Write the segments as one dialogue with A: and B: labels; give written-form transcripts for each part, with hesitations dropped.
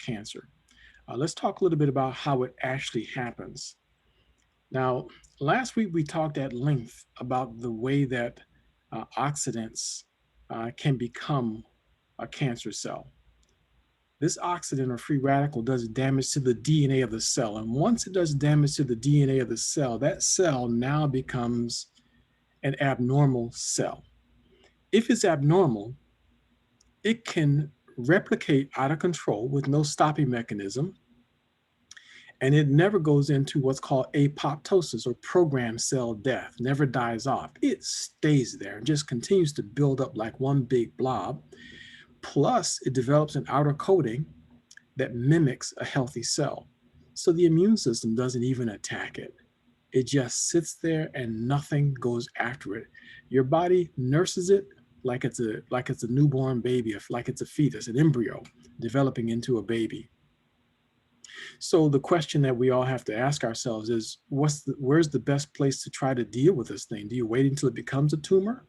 A: cancer. Let's talk a little bit about how it actually happens. Now, last week we talked at length about the way that oxidants can become a cancer cell. This oxidant or free radical does damage to the DNA of the cell. And once it does damage to the DNA of the cell, that cell now becomes an abnormal cell. If it's abnormal, it can replicate out of control with no stopping mechanism, and it never goes into what's called apoptosis or programmed cell death, never dies off. It stays there and just continues to build up like one big blob. Plus, it develops an outer coating that mimics a healthy cell. So the immune system doesn't even attack it. It just sits there and nothing goes after it. Your body nurses it like it's a newborn baby, like it's a fetus, an embryo developing into a baby. So the question that we all have to ask ourselves is, where's the best place to try to deal with this thing? Do you wait until it becomes a tumor?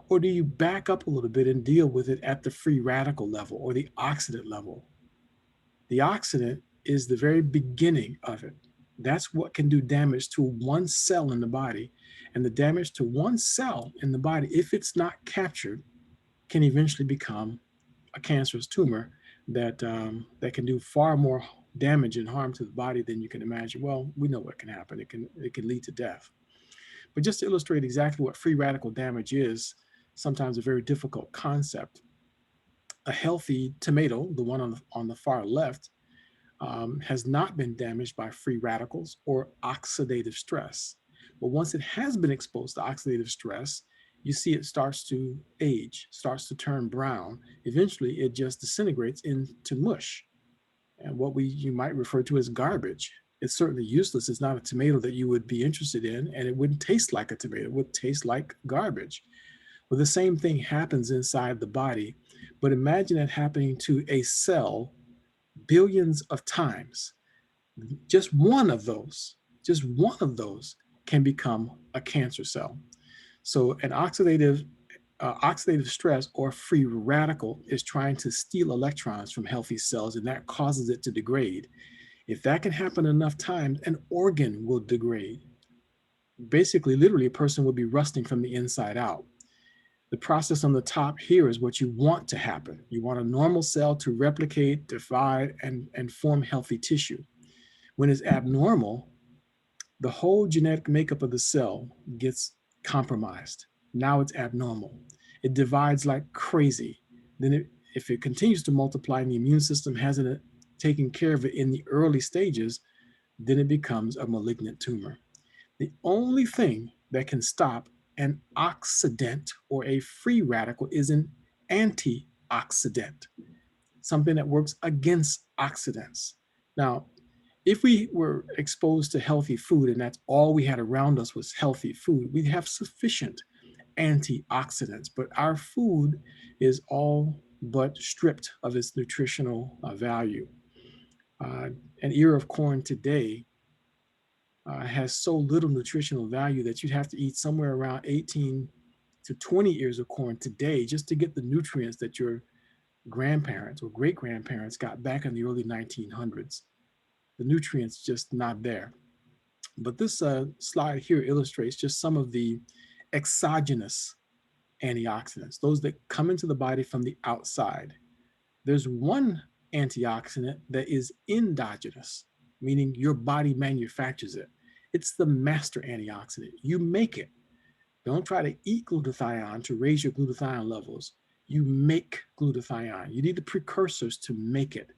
A: Or do you back up a little bit and deal with it at the free radical level or the oxidant level? The oxidant is the very beginning of it. That's what can do damage to one cell in the body. And the damage to one cell in the body, if it's not captured, can eventually become a cancerous tumor that can do far more damage and harm to the body than you can imagine. Well, we know what can happen. It can lead to death. But just to illustrate exactly what free radical damage is, sometimes a very difficult concept. A healthy tomato, the one on the far left, has not been damaged by free radicals or oxidative stress. But once it has been exposed to oxidative stress, you see it starts to age, starts to turn brown. Eventually, it just disintegrates into mush and what you might refer to as garbage. It's certainly useless. It's not a tomato that you would be interested in, and it wouldn't taste like a tomato. It would taste like garbage. Well, the same thing happens inside the body, but imagine it happening to a cell billions of times. Just one of those, just one of those can become a cancer cell. So an oxidative stress or free radical is trying to steal electrons from healthy cells, and that causes it to degrade. If that can happen enough times, an organ will degrade. Basically, literally, a person will be rusting from the inside out. The process on the top here is what you want to happen. You want a normal cell to replicate, divide, and form healthy tissue. When it's abnormal, the whole genetic makeup of the cell gets compromised. Now it's abnormal. It divides like crazy. If it continues to multiply and the immune system hasn't taken care of it in the early stages, then it becomes a malignant tumor. The only thing that can stop an oxidant or a free radical is an antioxidant, something that works against oxidants. Now, if we were exposed to healthy food and that's all we had around us was healthy food, we'd have sufficient antioxidants. But our food is all but stripped of its nutritional value. Uh, an ear of corn today has so little nutritional value that you'd have to eat somewhere around 18 to 20 ears of corn today just to get the nutrients that your grandparents or great grandparents got back in the early 1900s. The nutrients just not there. But this slide here illustrates just some of the exogenous antioxidants, those that come into the body from the outside. There's one antioxidant that is endogenous, meaning your body manufactures it. It's the master antioxidant. You make it. Don't try to eat glutathione to raise your glutathione levels. You make glutathione. You need the precursors to make it.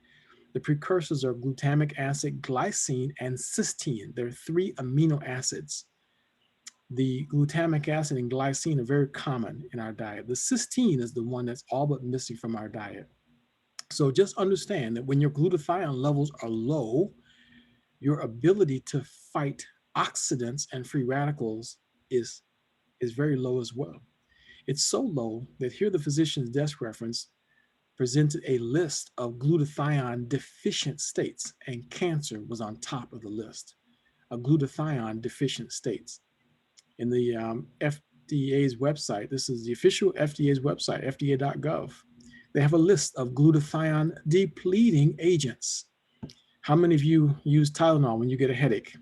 A: The precursors are glutamic acid, glycine, and cysteine. There are 3 amino acids. The glutamic acid and glycine are very common in our diet. The cysteine is the one that's all but missing from our diet. So just understand that when your glutathione levels are low, your ability to fight oxidants and free radicals is, is very low as well. It's so low that here the physician's desk reference presented a list of glutathione deficient states, and cancer was on top of the list of glutathione deficient states. In the FDA's website, this is the official FDA's website, fda.gov. They have a list of glutathione depleting agents. How many of you use Tylenol when you get a headache?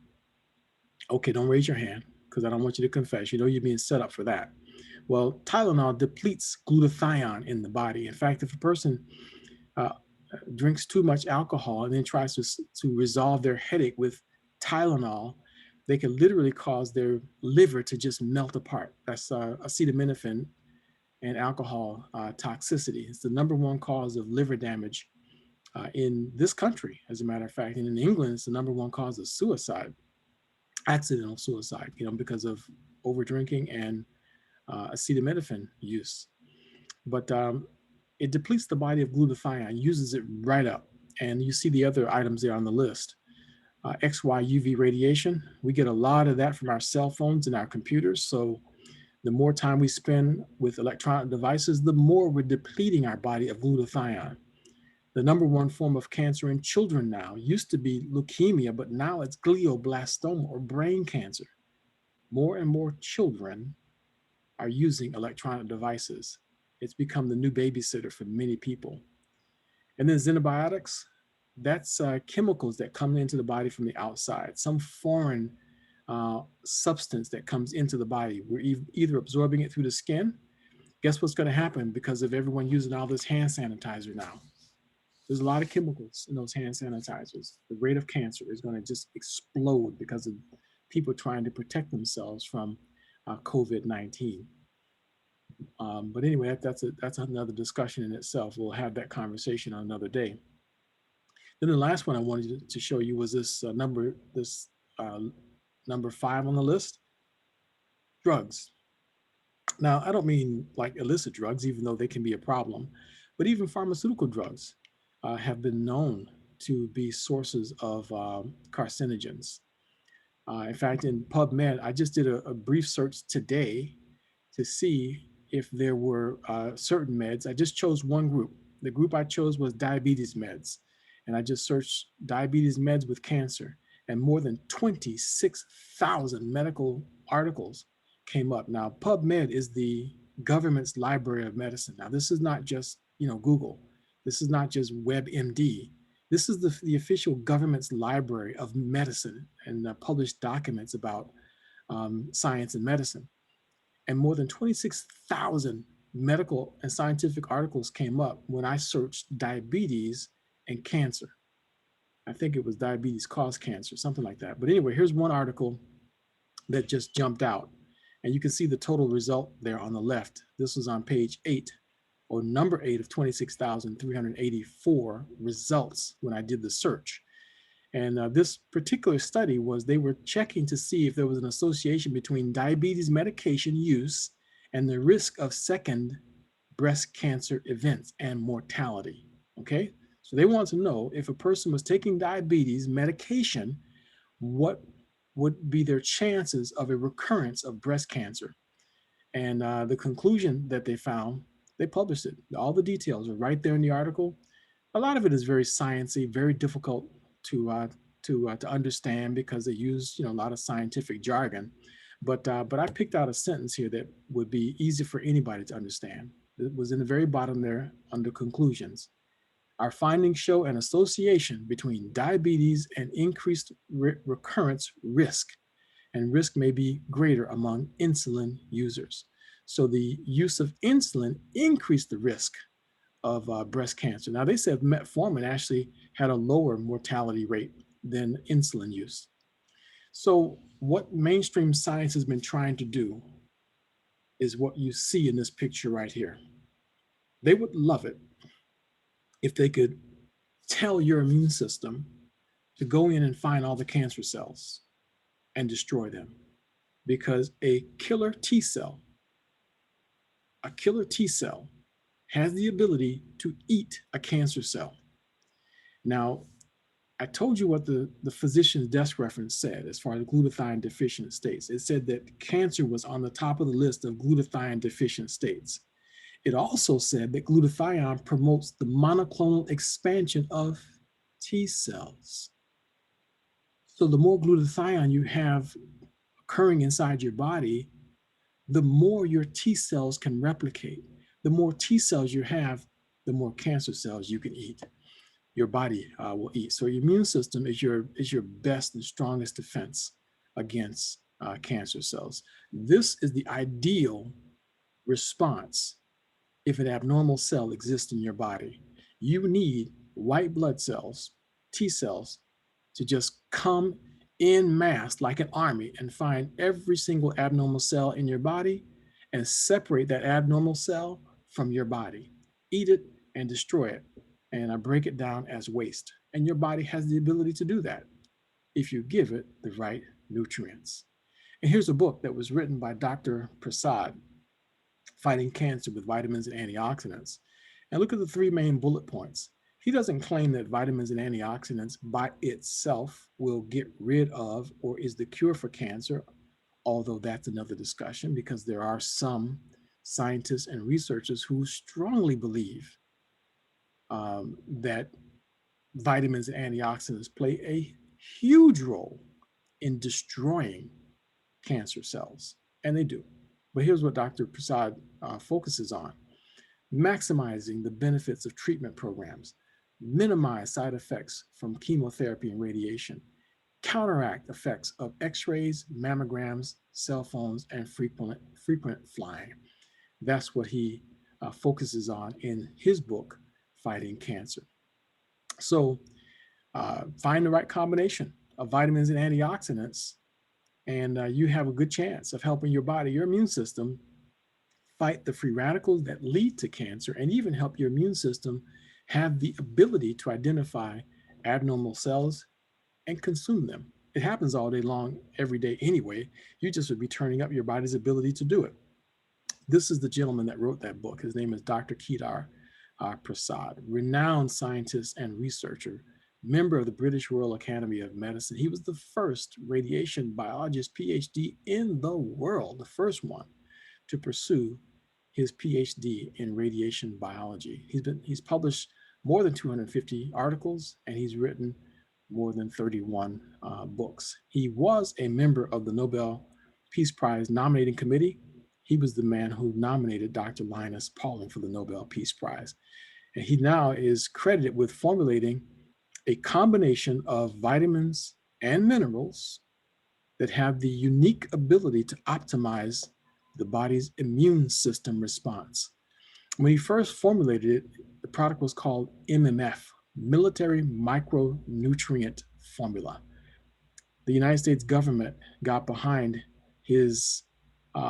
A: Okay, don't raise your hand because I don't want you to confess. You know you're being set up for that. Well, Tylenol depletes glutathione in the body. In fact, if a person uh, drinks too much alcohol and then tries to resolve their headache with Tylenol, they can literally cause their liver to just melt apart. That's acetaminophen and alcohol toxicity. It's the number one cause of liver damage in this country, as a matter of fact. And in England, it's the number one cause of suicide, accidental suicide, because of over drinking and acetaminophen use. But it depletes the body of glutathione, uses it right up. And you see the other items there on the list. XY UV radiation, we get a lot of that from our cell phones and our computers. So the more time we spend with electronic devices, the more we're depleting our body of glutathione. The number one form of cancer in children now used to be leukemia, but now it's glioblastoma or brain cancer. More and more children are using electronic devices. It's become the new babysitter for many people. And then xenobiotics, that's chemicals that come into the body from the outside, some foreign substance that comes into the body. We're either absorbing it through the skin. Guess what's going to happen because of everyone using all this hand sanitizer now? There's a lot of chemicals in those hand sanitizers. The rate of cancer is going to just explode because of people trying to protect themselves from COVID-19. But anyway, that's another discussion in itself. We'll have that conversation on another day. Then the last one I wanted to show you was this uh, number 5 on the list, drugs. Now, I don't mean like illicit drugs, even though they can be a problem, but even pharmaceutical drugs have been known to be sources of carcinogens. In fact, in PubMed, I just did a brief search today to see if there were certain meds. I just chose one group. The group I chose was diabetes meds. And I just searched diabetes meds with cancer, and more than 26,000 medical articles came up. Now, PubMed is the government's library of medicine. Now, this is not just, Google. This is not just WebMD. This is the official government's library of medicine and published documents about science and medicine. And more than 26,000 medical and scientific articles came up when I searched diabetes and cancer. I think it was diabetes cause cancer, something like that. But anyway, here's one article that just jumped out. And you can see the total result there on the left. This was on page 8 or number 8 of 26,384 results when I did the search. And this particular study they were checking to see if there was an association between diabetes medication use and the risk of second breast cancer events and mortality. Okay, so they want to know if a person was taking diabetes medication, what would be their chances of a recurrence of breast cancer. And the conclusion that they found, they published it. All the details are right there in the article. A lot of it is very sciencey, very difficult to understand because they use a lot of scientific jargon. But I picked out a sentence here that would be easy for anybody to understand. It was in the very bottom there under conclusions. Our findings show an association between diabetes and increased recurrence risk, and risk may be greater among insulin users. So the use of insulin increased the risk of breast cancer. Now, they said metformin actually had a lower mortality rate than insulin use. So what mainstream science has been trying to do is what you see in this picture right here. They would love it if they could tell your immune system to go in and find all the cancer cells and destroy them, because a killer T cell has the ability to eat a cancer cell. Now, I told you what the physician's desk reference said as far as glutathione deficient states. It said that cancer was on the top of the list of glutathione deficient states. It also said that glutathione promotes the monoclonal expansion of T cells. So the more glutathione you have occurring inside your body, the more your T cells can replicate. The more T cells you have, the more cancer cells you can eat. Your body will eat. So your immune system is your best and strongest defense against cancer cells. This is the ideal response if an abnormal cell exists in your body. You need white blood cells, T cells, to just come in mass like an army and find every single abnormal cell in your body and separate that abnormal cell from your body, eat it and destroy it. And I break it down as waste. And your body has the ability to do that if you give it the right nutrients. And here's a book that was written by Dr. Prasad, Fighting Cancer with Vitamins and Antioxidants. And look at the three main bullet points. He doesn't claim that vitamins and antioxidants by itself will get rid of or is the cure for cancer, although that's another discussion because there are some scientists and researchers who strongly believe that vitamins and antioxidants play a huge role in destroying cancer cells, and they do. But here's what Dr. Prasad focuses on: maximizing the benefits of treatment programs, minimize side effects from chemotherapy and radiation, counteract effects of x-rays, mammograms, cell phones, and frequent flying. That's what he focuses on in his book, Fighting Cancer. So find the right combination of vitamins and antioxidants, and you have a good chance of helping your body, your immune system, fight the free radicals that lead to cancer, and even help your immune system have the ability to identify abnormal cells and consume them. It happens all day long, every day anyway. You just would be turning up your body's ability to do it. This is the gentleman that wrote that book. His name is Dr. Kedar Prasad, renowned scientist and researcher, member of the British Royal Academy of Medicine. He was the first radiation biologist PhD in the world, the first one to pursue his PhD in radiation biology. He's published more than 250 articles, and he's written more than 31 books. He was a member of the Nobel Peace Prize nominating committee. He was the man who nominated Dr. Linus Pauling for the Nobel Peace Prize. And he now is credited with formulating a combination of vitamins and minerals that have the unique ability to optimize the body's immune system response. When he first formulated it, the product was called MMF, Military Micronutrient Formula. The United States government got behind his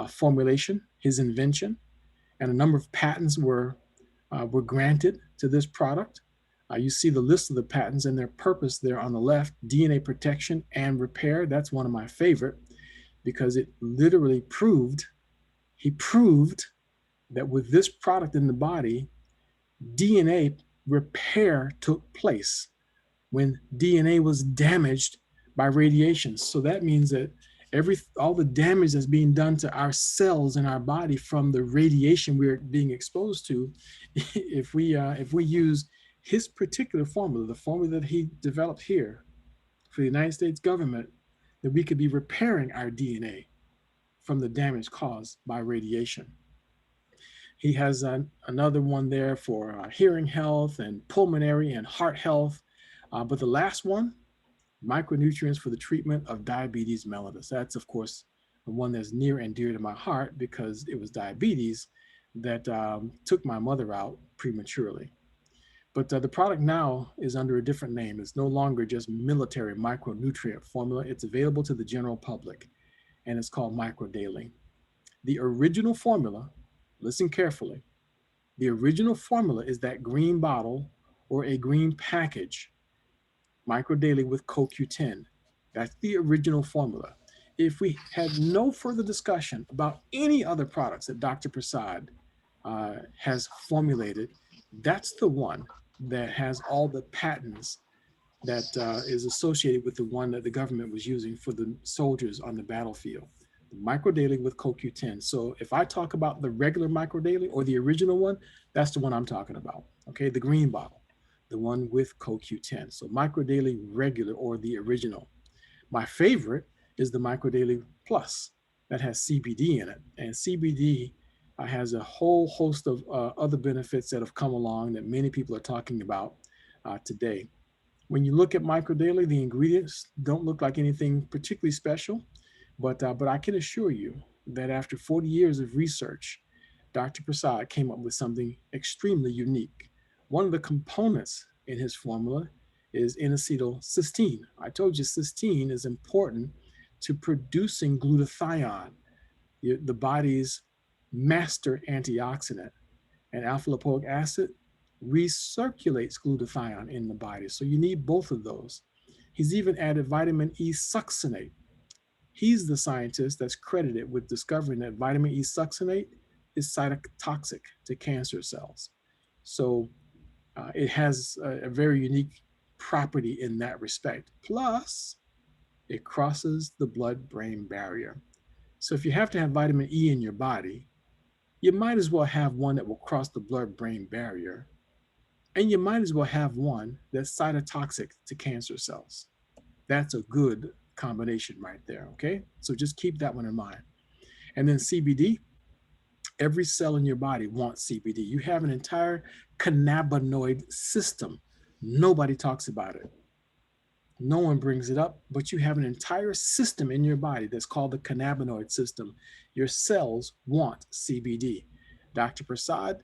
A: formulation, his invention, and a number of patents were granted to this product. You see the list of the patents and their purpose there on the left: DNA protection and repair. That's one of my favorite because it literally he proved that with this product in the body, DNA repair took place when DNA was damaged by radiation. So that means that all the damage that's being done to our cells in our body from the radiation we're being exposed to, if we use his particular formula, the formula that he developed here for the United States government, that we could be repairing our DNA from the damage caused by radiation. He has another one there for hearing health and pulmonary and heart health. But the last one, micronutrients for the treatment of diabetes mellitus. That's, of course, the one that's near and dear to my heart because it was diabetes that took my mother out prematurely. But the product now is under a different name. It's no longer just military micronutrient formula. It's available to the general public, and it's called Micro Daily. The original formula, listen carefully, the original formula is that green bottle or a green package, Micro Daily with CoQ10. That's the original formula. If we had no further discussion about any other products that Dr. Prasad has formulated, that's the one that has all the patents that is associated with the one that the government was using for the soldiers on the battlefield. The Micro Daily with CoQ10. So if I talk about the regular Micro Daily or the original one, that's the one I'm talking about. Okay, the green bottle, the one with CoQ10. So Micro Daily regular or the original. My favorite is the Micro Daily Plus that has CBD in it. And CBD has a whole host of other benefits that have come along that many people are talking about today. When you look at microdaily, the ingredients don't look like anything particularly special, but I can assure you that after 40 years of research, Dr. Prasad came up with something extremely unique. One of the components in his formula is N-acetylcysteine. I told you cysteine is important to producing glutathione, the body's master antioxidant, and alpha lipoic acid recirculates glutathione in the body. So you need both of those. He's even added vitamin E succinate. He's the scientist that's credited with discovering that vitamin E succinate is cytotoxic to cancer cells. So it has a very unique property in that respect. Plus, it crosses the blood brain barrier. So if you have to have vitamin E in your body, you might as well have one that will cross the blood brain barrier. And you might as well have one that's cytotoxic to cancer cells. That's a good combination right there. Okay. So just keep that one in mind. And then CBD, every cell in your body wants CBD. You have an entire cannabinoid system. Nobody talks about it. No one brings it up, but you have an entire system in your body that's called the cannabinoid system. Your cells want CBD. Dr. Prasad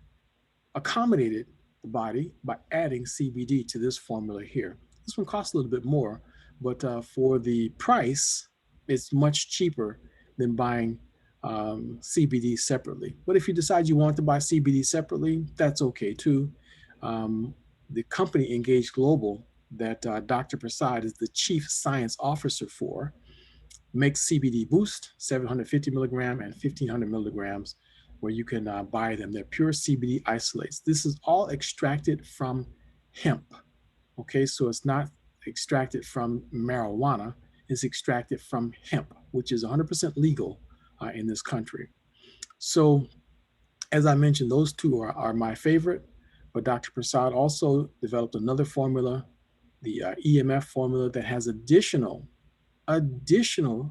A: accommodated the body by adding CBD to this formula here. This one costs a little bit more, but for the price, it's much cheaper than buying CBD separately. But if you decide you want to buy CBD separately, that's okay too. Um, the company Engage Global, that Dr. Prasad is the chief science officer for, makes CBD Boost, 750 milligram and 1500 milligrams, where you can buy them. They're pure CBD isolates. This is all extracted from hemp. Okay, so it's not extracted from marijuana, it's extracted from hemp, which is 100% legal in this country. So, as I mentioned, those two are my favorite, but Dr. Prasad also developed another formula, the EMF formula, that has additional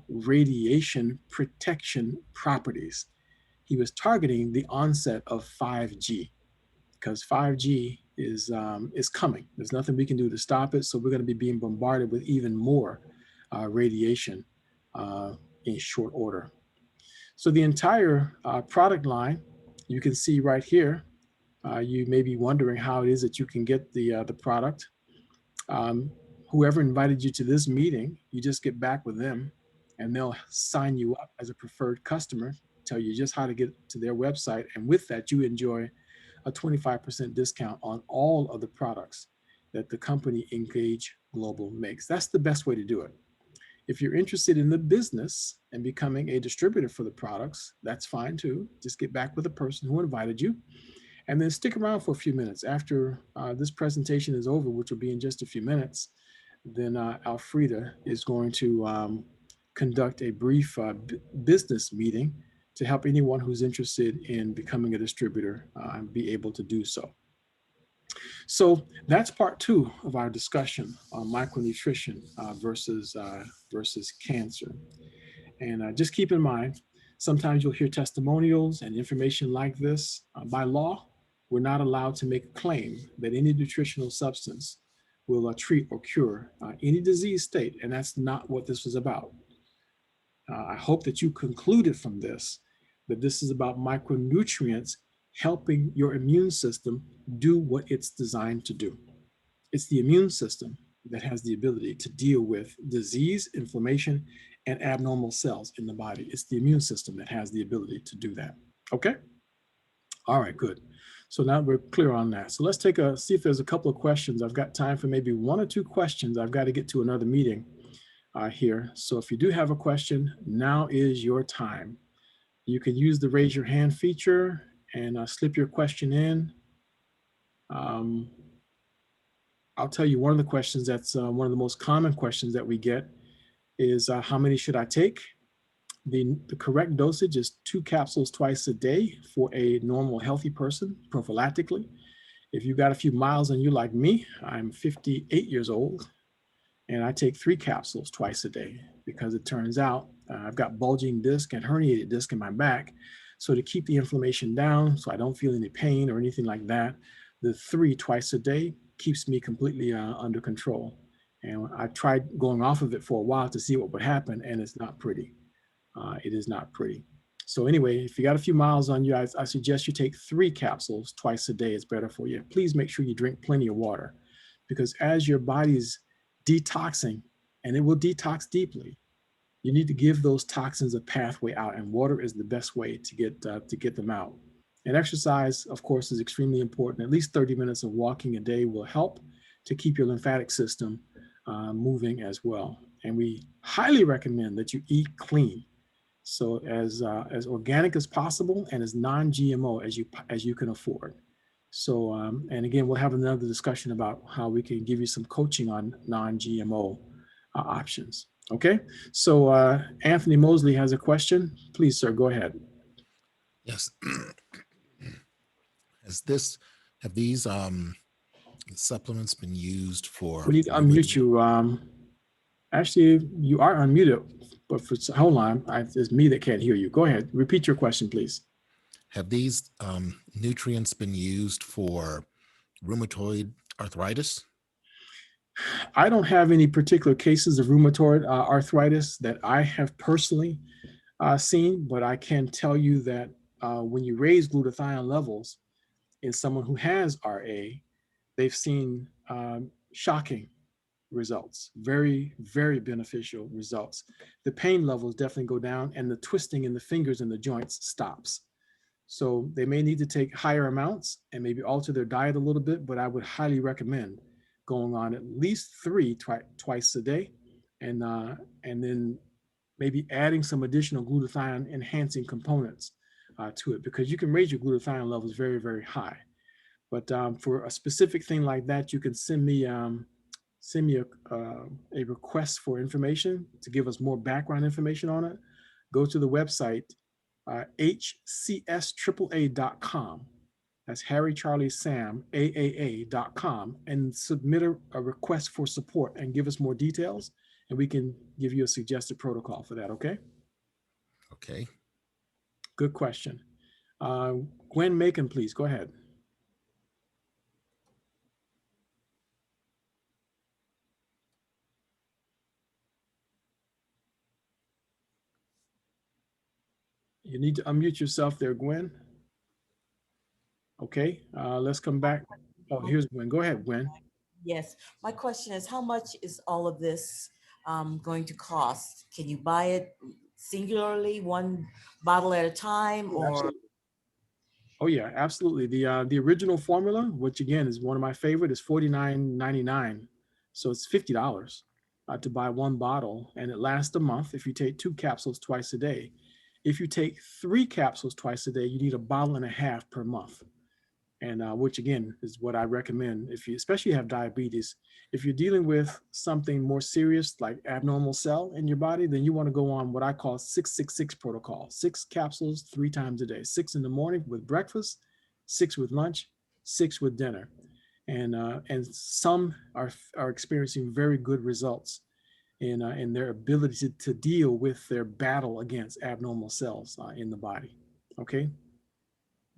A: radiation protection properties. He was targeting the onset of 5G because 5G is coming. There's nothing we can do to stop it. So we're going to be being bombarded with even more radiation uh, in short order. So the entire product line, you can see right here. You may be wondering how it is that you can get the product. Um, Whoever invited you to this meeting, you just get back with them and they'll sign you up as a preferred customer, tell you just how to get to their website. And with that, you enjoy a 25% discount on all of the products that the company Engage Global makes. That's the best way to do it. If you're interested in the business and becoming a distributor for the products, that's fine too. Just get back with the person who invited you and then stick around for a few minutes. After this presentation is over, which will be in just a few minutes, then Alfreda is going to conduct a brief business meeting to help anyone who's interested in becoming a distributor be able to do so. So that's part two of our discussion on micronutrition versus cancer. And just keep in mind, sometimes you'll hear testimonials and information like this. By law, we're not allowed to make a claim that any nutritional substance will treat or cure any disease state, and that's not what this was about. I hope that you concluded from this that this is about micronutrients helping your immune system do what it's designed to do. It's the immune system that has the ability to deal with disease, inflammation, and abnormal cells in the body. It's the immune system that has the ability to do that. Okay? All right, good. So now we're clear on that. So let's see if there's a couple of questions. I've got time for maybe one or two questions. I've got to get to another meeting here. So if you do have a question, now is your time. You can use the raise your hand feature and slip your question in. I'll tell you one of the questions that's one of the most common questions that we get is how many should I take? The correct dosage is 2 capsules twice a day for a normal healthy person prophylactically. If you've got a few miles on you like me, I'm 58 years old and I take 3 capsules twice a day because it turns out I've got bulging disc and herniated disc in my back. So to keep the inflammation down, so I don't feel any pain or anything like that, the 3 twice a day keeps me completely under control. And I tried going off of it for a while to see what would happen, and it's not pretty. It is not pretty. So anyway, if you got a few miles on you, I suggest you take 3 capsules twice a day. It's better for you. Please make sure you drink plenty of water, because as your body's detoxing, and it will detox deeply, you need to give those toxins a pathway out, and water is the best way to get them out. And exercise, of course, is extremely important. At least 30 minutes of walking a day will help to keep your lymphatic system moving as well. And we highly recommend that you eat clean, so as organic as possible and as non-GMO as you can afford. So and again, we'll have another discussion about how we can give you some coaching on non-GMO options. Okay, so Anthony Mosley has a question. Please, sir, go ahead.
B: Yes. Have these supplements been used for
A: We need to unmute
B: rheumatism?
A: you. Actually, you are unmuted, but hold on, it's me that can't hear you. Go ahead, repeat your question, please.
B: Have these nutrients been used for rheumatoid arthritis?
A: I don't have any particular cases of rheumatoid arthritis that I have personally seen, but I can tell you that when you raise glutathione levels in someone who has RA, they've seen shocking results, very, very beneficial results. The pain levels definitely go down, and the twisting in the fingers and the joints stops. So they may need to take higher amounts and maybe alter their diet a little bit, but I would highly recommend going on at least 3 twice a day, and then maybe adding some additional glutathione enhancing components to it, because you can raise your glutathione levels very, very high. But for a specific thing like that, you can send me a request for information to give us more background information on it. Go to the website hcsaaa.com. That's Harry Charlie Sam AAA.com, and submit a request for support and give us more details, and we can give you a suggested protocol for that. Okay.
B: Okay.
A: Good question. Uh, Gwen Macon, please go ahead. You need to unmute yourself there, Gwen. Okay, let's come back. Oh, here's Gwen. Go ahead, Gwen.
C: Yes, my question is, how much is all of this going to cost? Can you buy it singularly, one bottle at a time,
A: Oh,
C: or?
A: absolutely. Oh yeah, absolutely. The original formula, which again is one of my favorite, is $49.99. So it's $50 to buy one bottle, and it lasts a month if you take 2 capsules twice a day. If you take 3 capsules twice a day, you need a bottle and a half per month. And which again is what I recommend if you especially have diabetes. If you're dealing with something more serious like abnormal cell in your body, then you want to go on what I call 666 protocol: 6 capsules 3 times a day, 6 in the morning with breakfast, 6 with lunch, 6 with dinner. And some are experiencing very good results in their ability to deal with their battle against abnormal cells in the body. Okay.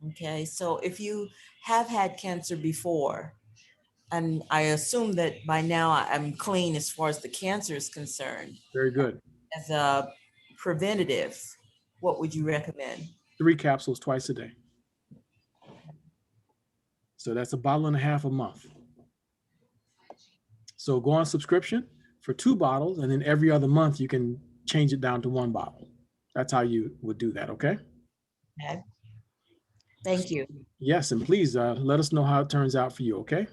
C: Okay, so if you have had cancer before, and I assume that by now I'm clean as far as the cancer is concerned,
A: Very good.
C: as a preventative, what would you recommend?
A: 3 capsules twice a day. So that's a bottle and a half a month. So go on subscription for 2 bottles, and then every other month you can change it down to 1 bottle. That's how you would do that. Okay.
C: Okay, thank you.
A: Yes, and please let us know how it turns out for you. Okay.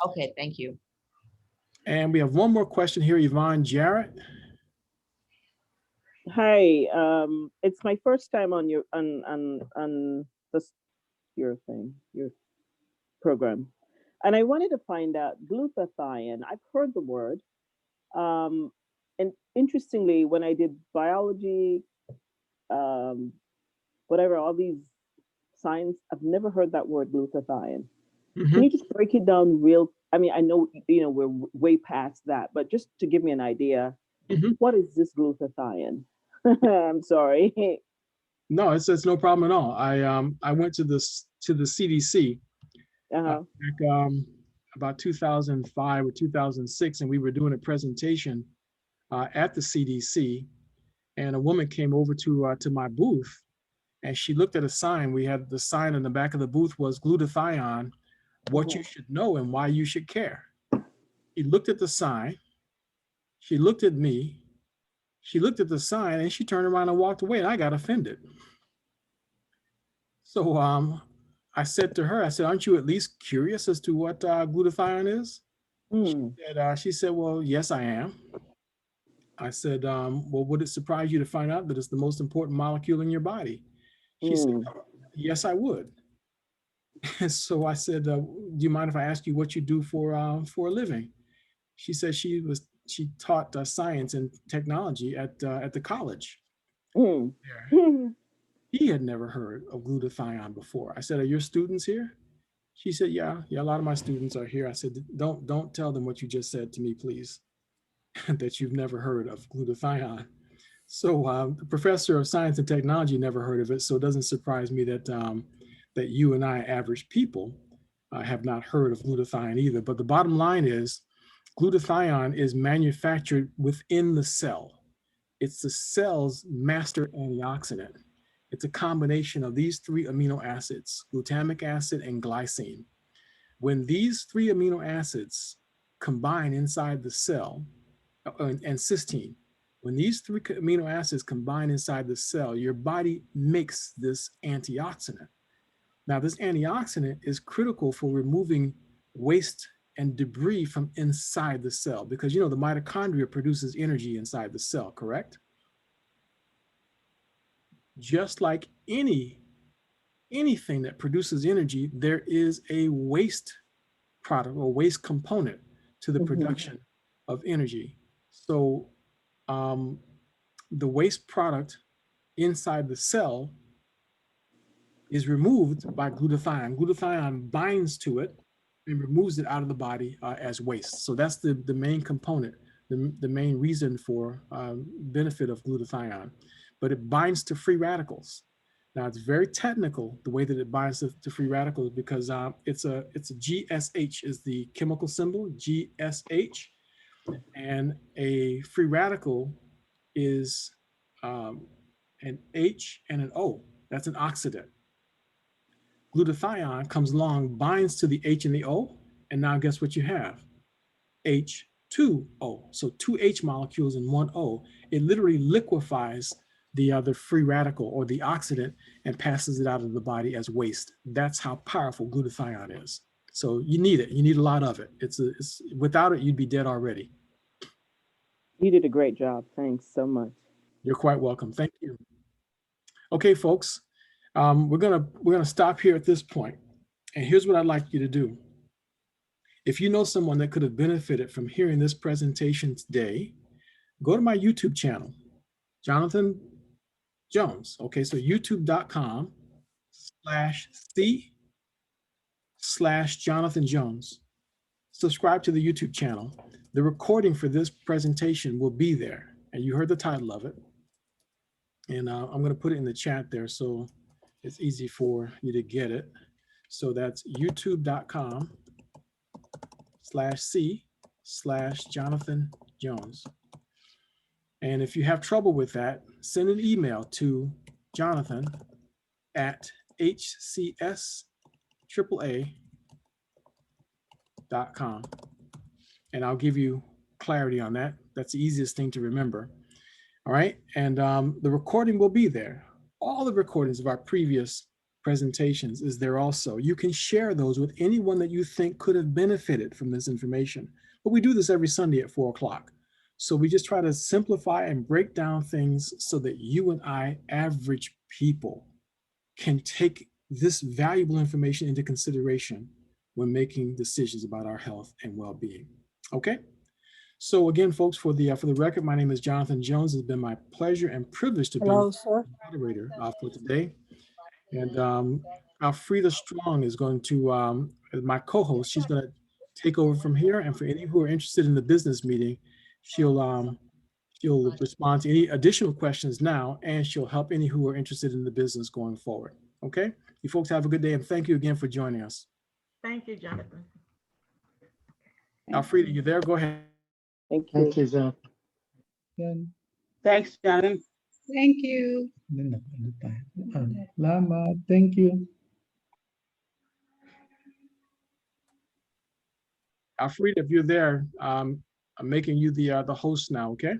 C: Okay, thank you.
A: And we have one more question here, Yvonne Jarrett.
D: Hi, it's my first time on on this your thing, your program, and I wanted to find out glutathione. I've heard the word, um, and interestingly, when I did biology, um, whatever, all these science, I've never heard that word glutathione. Can
A: Mm-hmm.
D: you just break it down real? I mean, I know we're way past that, but just to give me an idea,
A: Mm-hmm.
D: what is this glutathione? I'm sorry.
A: No, it's no problem at all. I went to the CDC
D: Uh-huh.
A: back about 2005 or 2006, and we were doing a presentation at the CDC, and a woman came over to my booth, and she looked at a sign. We had the sign in the back of the booth was glutathione, what you
D: Mhm.
A: should know and why you should care. She looked at the sign, she looked at me, she looked at the sign, and she turned around and walked away, and I got offended. So I said to her, I said, aren't you at least curious as to what glutathione is?
D: Mm.
A: She said, well, yes, I am. I said, well, would it surprise you to find out that it's the most important molecule in your body? She said,
D: Mm.
A: yes, I would. So I said, do you mind if I ask you what you do for a living? She said she taught science and technology at the college
D: Mm.
A: there. He had never heard of glutathione before. I said, are your students here? She said, yeah, a lot of my students are here. I said, don't tell them what you just said to me, please, that you've never heard of glutathione. So the professor of science and technology never heard of it. So it doesn't surprise me that you and I, average people, have not heard of glutathione either. But the bottom line is, glutathione is manufactured within the cell. It's the cell's master antioxidant. It's a combination of these three amino acids, glutamic acid and glycine. When these three amino acids combine inside the cell, and cysteine, when these three amino acids combine inside the cell, your body makes this antioxidant. Now, this antioxidant is critical for removing waste and debris from inside the cell because the mitochondria produces energy inside the cell, correct? Just like anything that produces energy, there is a waste product or waste component to the
D: Mhm.
A: production of energy. So um, the waste product inside the cell is removed by glutathione. Glutathione binds to it and removes it out of the body as waste. So that's the main component, the main reason for benefit of glutathione. But it binds to free radicals. Now it's very technical the way that it binds to free radicals because it's a GSH is the chemical symbol GSH, and a free radical is um, an H and an O. That's an oxidant. Glutathione comes along, binds to the H and the O, and now guess what you have? H2O. So two H molecules and one O. It literally liquefies the other free radical or the oxidant and passes it out of the body as waste. That's how powerful glutathione is. So you need it. You need a lot of it. It's without it, you'd be dead already.
D: You did a great job. Thanks so much.
A: You're quite welcome. Thank you. Okay, folks, we're gonna stop here at this point. And here's what I'd like you to do. If you know someone that could have benefited from hearing this presentation today, go to my YouTube channel, Jonathan Jones. Okay, so youtube.com/C/Jonathan Jones. Subscribe to the YouTube channel. The recording for this presentation will be there, and you heard the title of it. And I'm going to put it in the chat there so it's easy for you to get it. So that's youtube.com/C/Jonathan Jones. And if you have trouble with that, send an email to Jonathan at hcsaaa.com, and I'll give you clarity on that. That's the easiest thing to remember. All right. And the recording will be there. All the recordings of our previous presentations is there also. You can share those with anyone that you think could have benefited from this information. But we do this every Sunday at 4 o'clock. So we just try to simplify and break down things so that you and I, average people, can take this valuable information into consideration when making decisions about our health and well-being. Okay? So again, folks, for the record, my name is Jonathan Jones. It's been my pleasure and privilege to be
E: Hello, sir.
A: moderator for today. And Alfreda Strong is going to, as my co-host, she's going to take over from here. And for any who are interested in the business meeting, she'll She'll respond to any additional questions now, and she'll help any who are interested in the business going forward. Okay? You folks have a good day, and thank you again for joining us.
E: Thank you, Jonathan.
A: Alfreda, you there? Go ahead.
D: Thank you.
F: Thank you, John.
G: Thanks, Jonathan.
H: Thank you.
F: Lama, thank you.
A: Alfreda, if you're there, I'm making you the host now, okay?